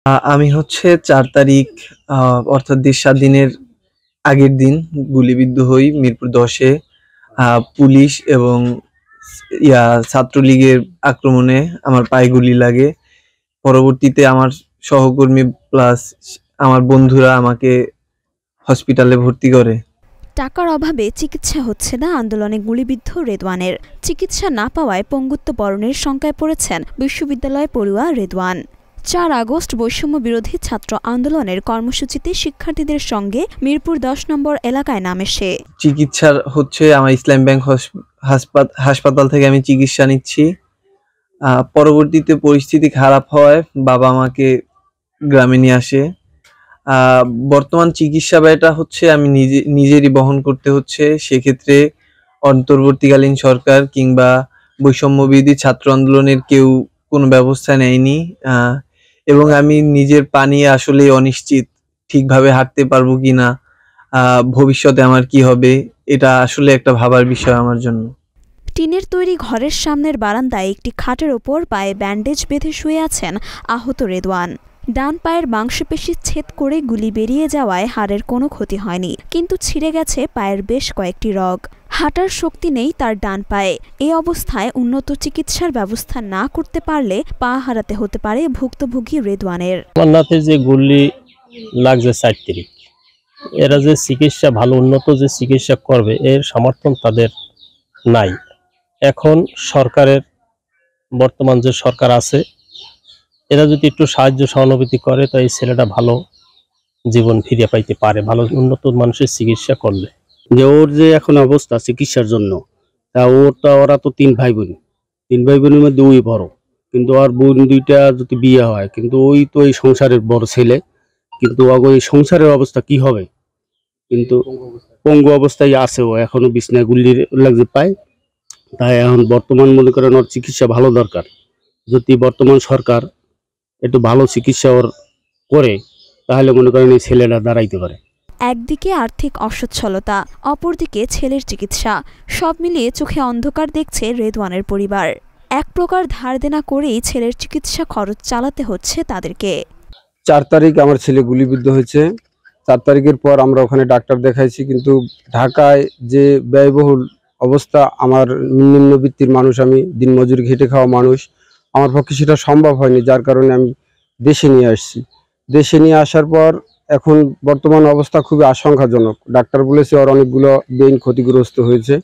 আমি হচ্ছে ৪ তারিখ অর্থাৎ ৭ দিনের আগের দিন গুলিবিদ্ধ হই মিরপুর ১০ এ পুলিশ এবং ছাত্রলীগের আক্রমণে আমার পায়ে গুলি লাগে। পরবর্তীতে আমার সহকর্মী প্লাস আমার বন্ধুরা আমাকে হসপিটালে ভর্তি করে। টাকার অভাবে চিকিৎসা হচ্ছে না আন্দোলনে গুলিবিদ্ধ রেদওয়ানের। চিকিৎসা না পাওয়ায় পঙ্গুত্ব বরণের শঙ্কায় পড়েছেন বিশ্ববিদ্যালয় পড়ুয়া রেদওয়ান। ৪ আগস্ট বৈষম্য বিরোধী ছাত্র আন্দোলনের কর্মসূচিতে শিক্ষার্থীদের সঙ্গে মিরপুর ১০ নম্বর এলাকায় নামে সে। চিকিৎসার হচ্ছে আমার ইসলাম ব্যাংক হাসপাতাল থেকে আমি চিকিৎসা নিচ্ছি। পরবর্তীতে পরিস্থিতি খারাপ হওয়ায় বাবা আমাকে গ্রামে নিয়ে আসে। বর্তমান চিকিৎসা ব্যয়টা হচ্ছে আমি নিজেরই বহন করতে হচ্ছে। সেক্ষেত্রে অন্তর্বর্তীকালীন সরকার কিংবা বৈষম্য বিরোধী ছাত্র আন্দোলনের কেউ কোনো ব্যবস্থা নেয়নি। এবং আমি নিজের পা নিয়ে আসলেই অনিশ্চিত, ঠিকভাবে হাঁটতে পারবো কিনা, ভবিষ্যতে আমার কি হবে, এটা আসলে একটা ভাবার বিষয় আমার জন্য। টিনের তৈরি ঘরের সামনের বারান্দায় একটি খাটের ওপর পায়ে ব্যান্ডেজ বেঁধে শুয়ে আছেন আহত রেদওয়ান। ডান পায়ের মাংসপেশি ছেদ করে গুলি বেরিয়ে যাওয়ায় হাড়ের কোনো ক্ষতি হয়নি, কিন্তু ছিঁড়ে গেছে পায়ের বেশ কয়েকটি রগ। হাঁটার শক্তি নেই তার ডান পায়ে। এই অবস্থায় উন্নত চিকিৎসার ব্যবস্থা না করতে পারলে পা হারাতে হতে পারে ভুক্তভোগী রেদওয়ানের। যে গুলি লাগছে ৪ তারিখ, এরা যে চিকিৎসা ভালো উন্নত যে চিকিৎসা করবে এর সমর্থন তাদের নাই। এখন সরকারের বর্তমান যে সরকার আছে এরা যদি একটু সাহায্য সহানুভূতি করে তো এই ছেলেটা ভালো জীবন ফিরে পাইতে পারে, ভালো উন্নত মানুষের চিকিৎসা করলে। যে ওর যে এখন অবস্থা চিকিৎসার জন্য, তা ওরা তো ৩ ভাই বোনের মধ্যে ওই বড়, কিন্তু আর বোন ২টা যদি বিয়ে হয়, কিন্তু ওই তো এই সংসারের বড় ছেলে, কিন্তু ওই সংসারের অবস্থা কি হবে, কিন্তু পঙ্গু অবস্থায় আছে। ও এখনো বিছনায় গুলি লাগছে পায়। তাই এখন বর্তমান মনে করেন ওর চিকিৎসা ভালো দরকার। যদি বর্তমান সরকার একটু ভালো চিকিৎসা ওর করে তাহলে মনে করেন এই ছেলেটা দাঁড়াইতে পারে। একদিকে আর্থিক অসচ্ছলতা, অপরদিকে ছেলের চিকিৎসা, সব মিলিয়ে চোখে অন্ধকার দেখছে রেদওয়ানের পরিবার। এক প্রকার ধার দেনা করেই ছেলের চিকিৎসা খরচ চালাতে হচ্ছে তাদেরকে। ৪ তারিখ আমার ছেলে গুলিবিদ্ধ হয়েছে। ৪ তারিখের পর আমরা ওখানে ডাক্তার দেখাইছি, কিন্তু ঢাকায় যে ব্যয়বহুল অবস্থা, আমার নিম্নবিত্তির মানুষ, আমি দিনমজুরি খেটে খাওয়া মানুষ, আমার পক্ষে সেটা সম্ভব হয়নি। যার কারণে আমি দেশে নিয়ে আসছি। দেশে নিয়ে আসার পর এখন বর্তমান অবস্থা খুবই আশঙ্কাজনক। ডাক্তার বলেছে ওর অনেকগুলো বেইন ক্ষতিগ্রস্ত হয়েছে।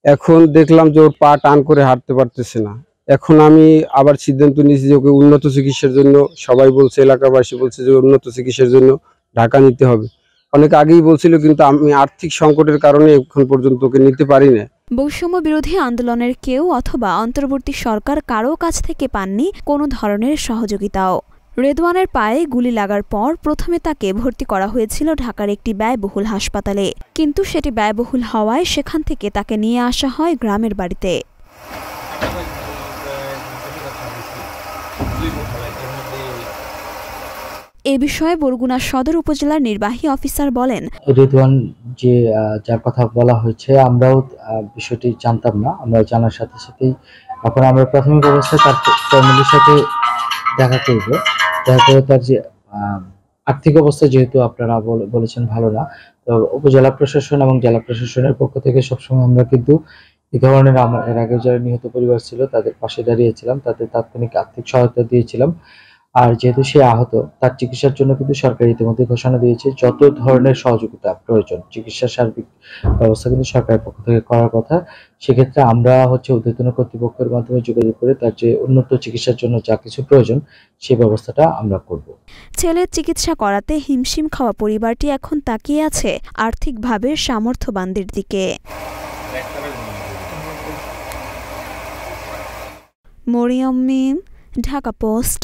এখন দেখলাম যে ওর পা টান করে হাঁটতে পারতেছে না। এখন আমি আবার সিদ্ধান্ত নিয়েছি যে ওকে উন্নত চিকিৎসার জন্য, সবাই বলছে, এলাকাবাসী বলছে যে উন্নত চিকিৎসার জন্য ঢাকা নিতে হবে। অনেক আগেই বলছিল, কিন্তু আমি আর্থিক সংকটের কারণে এখন পর্যন্ত ওকে নিতে পারি না। বৈষম্য বিরোধী আন্দোলনের কেউ অথবা অন্তর্বর্তী সরকার কারো কাছ থেকে পাননি কোনো ধরনের সহযোগিতাও। রেদওয়ানের পায়ে গুলি লাগার পর প্রথমে তাকে ভর্তি করা হয়েছিল ঢাকার একটি ব্যয়বহুল হাসপাতালে, কিন্তু সেটি ব্যয়বহুল হওয়ায় সেখান থেকে তাকে নিয়ে আসা হয় গ্রামের বাড়িতে। এ বিষয়ে বরগুনা সদর উপজেলার নির্বাহী অফিসার বলেন, রেদওয়ান যে যার কথা বলা হয়েছে, আমরাও বিষয়টি জানতাম না। আমরা জানার সাথে সাথেই এখন আমরা প্রাথমিক অবস্থায় তার ফ্যামিলির সাথে দেখা করব। দেখা করে তার যে আর্থিক অবস্থা, যেহেতু আপনারা বলেছেন ভালো না, তো উপজেলা প্রশাসন এবং জেলা প্রশাসনের পক্ষ থেকে সবসময় আমরা কিন্তু এই ধরনের এর আগে যারা নিহত পরিবার ছিল তাদের পাশে দাঁড়িয়েছিলাম, তাদের তাৎক্ষণিক আর্থিক সহায়তা দিয়েছিলাম। আর যেহেতু সে আহত, তার চিকিৎসার জন্য কিন্তু সরকার ইতিমধ্যে ঘোষণা দিয়েছে যত ধরনের সহযোগিতা প্রয়োজন চিকিৎসার সার্বিক ব্যবস্থা কিন্তু সরকারের পক্ষ থেকে করার কথা। সেক্ষেত্রে আমরা ঊর্ধ্বতন কর্তৃপক্ষের মাধ্যমে যোগাযোগ করে তার যে উন্নত চিকিৎসার জন্য যা কিছু প্রয়োজন সেই ব্যবস্থাটা আমরা করব। ছেলের চিকিৎসা করাতে হিমশিম খাওয়া পরিবারটি এখন তাকিয়ে আছে আর্থিকভাবে সামর্থ্যবানদের দিকে। মরিয়ম মিম, ঢাকা পোস্ট।